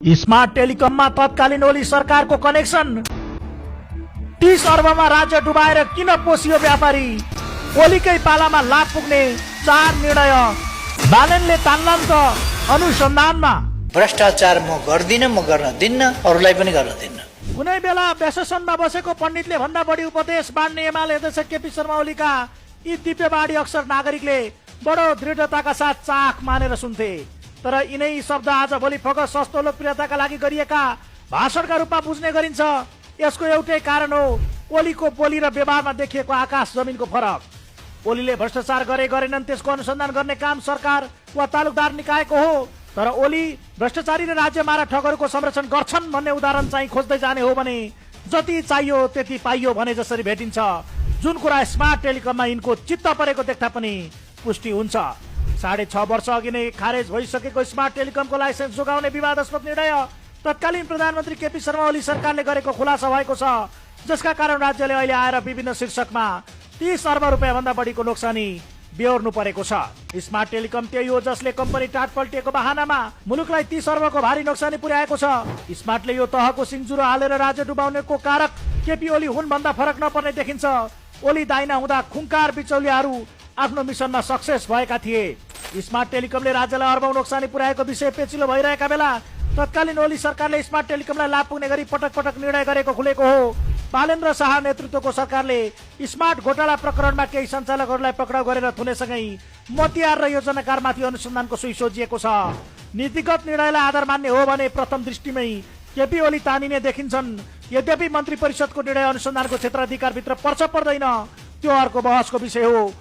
Smart टेलिकममा तत्कालीन ओली सरकारको connection 30 अर्बमा राज्य डुबाएर किन पोसियो व्यापारी। ओलीकै पालामा लाभ पुग्ने 4 निर्णय। बालनले तान्लान् त अनुसन्धानमा। भ्रष्टाचार म गर्दिन, म गर्न दिन्न, अरूलाई पनि गर्न दिन्न। कुनै बेला व्यसनमा बसेको पण्डितले भन्दा बढी उपदेश बाँड्ने एमाले अध्यक्ष केपी शर्मा ओलीका यी दिव्यवाणी अक्षर नागरिकले बडो दृढताका साथ चाख मानेर सुन्थे। तर यिनै शब्द आज भोलि फगत सस्तो लोकप्रियताका लागि गरिएका भाषणका रूपमा बुझ्ने गरिन्छ। यसको एउटै कारण हो ओलीको बोली र व्यवहारमा देखिएको आकाश जमिनको फरक। ओलीले भ्रष्टाचार गरेनन् त्यसको अनुसन्धान गर्ने काम सरकार वा तालुकदार निकायको हो। तर ओली भ्रष्टाचारी र राज्य मारा ठगहरूको संरक्षण गर्छन् भन्ने उदाहरण चाहिँ खोज्दै जाने हो भने जति चाहियो त्यति पाइयो भने जसरी भेटिन्छ। जुन कुरा स्मार्ट टेलिकममा यिनको चित्त परेको देख्दा पनि पुष्टि हुन्छ। 6.5 वर्ष अघि नै खारेज भइसकेको स्मार्ट टेलिकमको लाइसेन्स जोगाउने विवादास्पद निर्णय तत्कालीन प्रधानमन्त्री केपी शर्मा ओली सरकारले गरेको खुलासा भएको छ, जसका कारण राज्यले अहिले आएर विभिन्न शीर्षकमा 30 अर्ब रुपियाँ भन्दा बढीको नोक्सानी बेहोर्नु परेको छ। स्मार्ट टेलिकम त्यही हो जसले कम्पनी टाट पल्टिएको बहानामा मुलुकलाई 30 अर्बको भारी नोक्सानी पुर्याएको छ। स्मार्टले यो तहको सिङजुरो हालेर राज्य डुबाउनेको कारक केपी ओली हुन् भन्दा फरक नपर्ने देखिन्छ। ओली दाइना हुँदा खुङ्कार बिचौलियाहरू आफ्नो मिसनमा सक्सेस भएका थिए। स्मार्ट टेलिकमले राज्यलाई अर्बौं नोक्सानी पुर्याएको विषय पेचिलो भइरहेका बेला तत्कालीन ओली सरकारले स्मार्ट टेलिकमलाई लाभ पुग्ने गरी पटक पटक निर्णय गरेको खुलेको हो। बालेन्द्र शाह नेतृत्वको सरकारले स्मार्ट घोटाला प्रकरणमा केही सञ्चालकहरूलाई पक्राउ गरेर थुनेसँगै मोतियार र योजनाकारमाथि अनुसन्धानको सुई सोझिएको छ। नीतिगत निर्णयलाई आधार मान्ने हो भने प्रथम दृष्टिमै केपी ओली तानिने देखिन्छन्। यद्यपि मन्त्री परिषदको निर्णय अनुसन्धानको क्षेत्राधिकारभित्र पर्छ पर्दैन त्यो अर्को बहसको विषय हो।